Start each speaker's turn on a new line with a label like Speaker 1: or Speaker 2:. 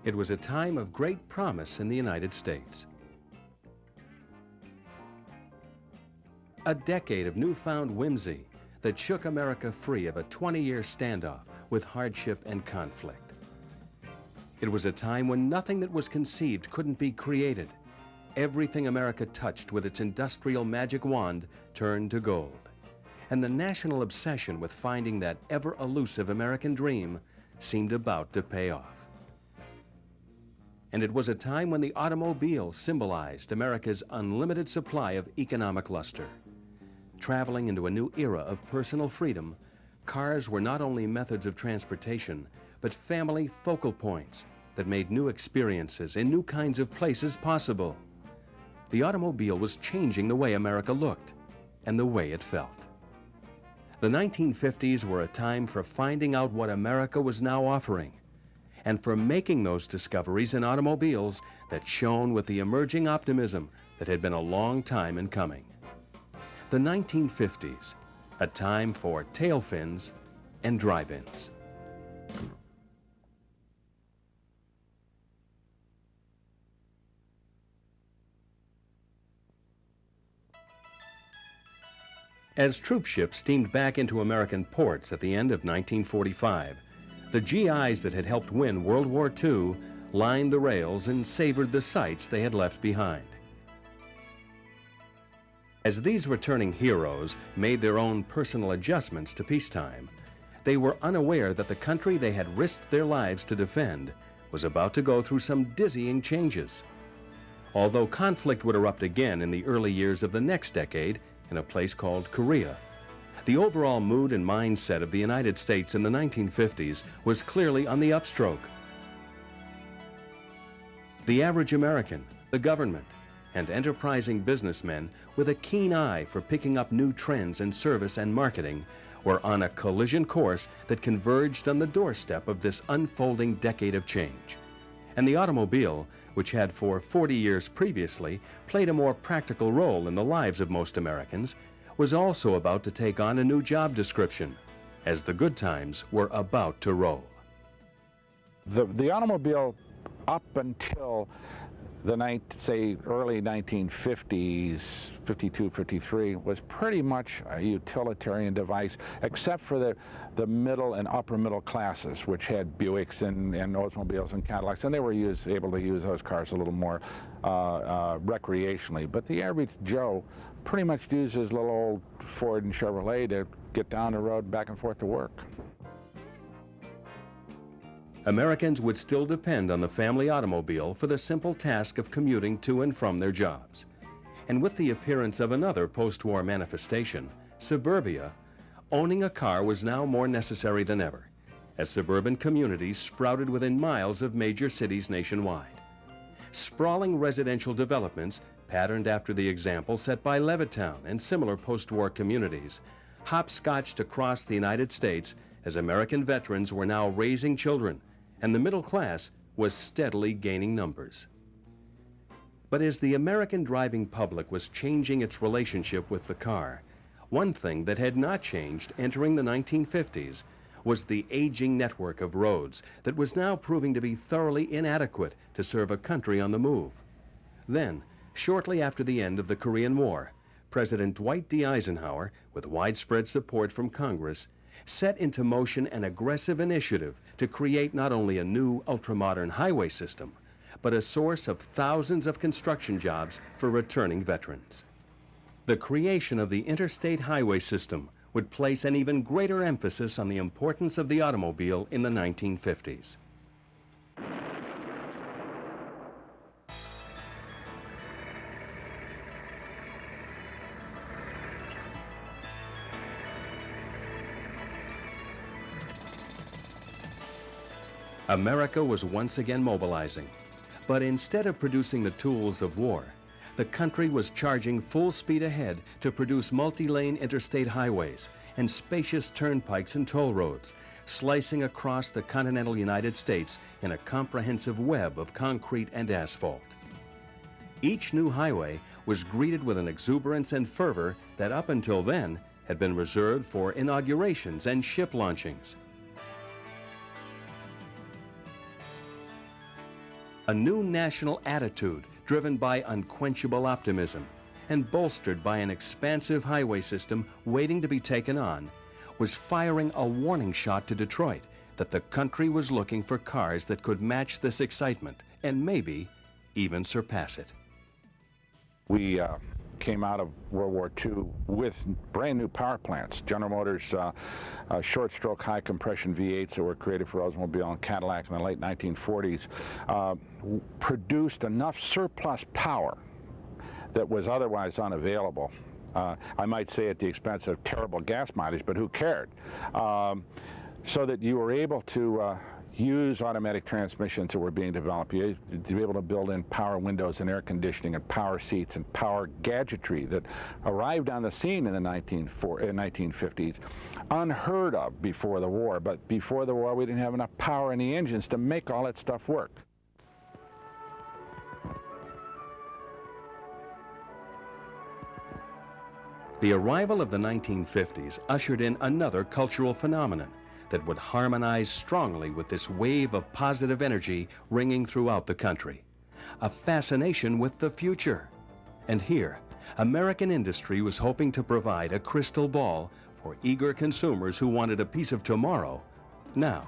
Speaker 1: It was a time of great promise in the United States. A decade of newfound whimsy that shook America free of a 20-year standoff with hardship and conflict. It was a time when nothing that was conceived couldn't be created. Everything America touched with its industrial magic wand turned to gold. And the national obsession with finding that ever-elusive American dream seemed about to pay off. And it was a time when the automobile symbolized America's unlimited supply of economic luster. Traveling into a new era of personal freedom, cars were not only methods of transportation, but family focal points that made new experiences in new kinds of places possible. The automobile was changing the way America looked and the way it felt. The 1950s were a time for finding out what America was now offering, and for making those discoveries in automobiles that shone with the emerging optimism that had been a long time in coming. The 1950s, a time for tail fins and drive-ins. As troop ships steamed back into American ports at the end of 1945, the GIs that had helped win World War II lined the rails and savored the sights they had left behind. As these returning heroes made their own personal adjustments to peacetime, they were unaware that the country they had risked their lives to defend was about to go through some dizzying changes. Although conflict would erupt again in the early years of the next decade in a place called Korea, the overall mood and mindset of the United States in the 1950s was clearly on the upstroke. The average American, the government, and enterprising businessmen with a keen eye for picking up new trends in service and marketing were on a collision course that converged on the doorstep of this unfolding decade of change. And the automobile, which had for 40 years previously played a more practical role in the lives of most Americans, was also about to take on a new job description, as the good times were about to roll.
Speaker 2: The automobile, up until the say early 1950s, 52, 53, was pretty much a utilitarian device, except for the middle and upper middle classes, which had Buicks and Oldsmobiles and Cadillacs, and they were able to use those cars a little more recreationally. But the average Joe pretty much uses little old Ford and Chevrolet to get down the road back and forth to work.
Speaker 1: Americans would still depend on the family automobile for the simple task of commuting to and from their jobs. And with the appearance of another post-war manifestation, suburbia, owning a car was now more necessary than ever, as suburban communities sprouted within miles of major cities nationwide. Sprawling residential developments, patterned after the example set by Levittown and similar post-war communities, hopscotched across the United States as American veterans were now raising children, and the middle class was steadily gaining numbers. But as the American driving public was changing its relationship with the car, one thing that had not changed entering the 1950s was the aging network of roads that was now proving to be thoroughly inadequate to serve a country on the move. Then, shortly after the end of the Korean War, President Dwight D. Eisenhower, with widespread support from Congress, set into motion an aggressive initiative to create not only a new ultramodern highway system, but a source of thousands of construction jobs for returning veterans. The creation of the interstate highway system would place an even greater emphasis on the importance of the automobile in the 1950s. America was once again mobilizing, but instead of producing the tools of war, the country was charging full speed ahead to produce multi-lane interstate highways and spacious turnpikes and toll roads, slicing across the continental United States in a comprehensive web of concrete and asphalt. Each new highway was greeted with an exuberance and fervor that up until then had been reserved for inaugurations and ship launchings. A new national attitude driven by unquenchable optimism and bolstered by an expansive highway system waiting to be taken on was firing a warning shot to Detroit that the country was looking for cars that could match this excitement and maybe even surpass it.
Speaker 2: We came out of World War II with brand new power plants. General Motors short-stroke high-compression V8s that were created for Oldsmobile and Cadillac in the late 1940s produced enough surplus power that was otherwise unavailable. I might say at the expense of terrible gas mileage, but who cared? So that you were able to use automatic transmissions that were being developed, to be able to build in power windows and air conditioning and power seats and power gadgetry that arrived on the scene in the 1950s, unheard of before the war. But before the war, we didn't have enough power in the engines to make all that stuff work.
Speaker 1: The arrival of the 1950s ushered in another cultural phenomenon that would harmonize strongly with this wave of positive energy ringing throughout the country. A fascination with the future. And here, American industry was hoping to provide a crystal ball for eager consumers who wanted a piece of tomorrow now.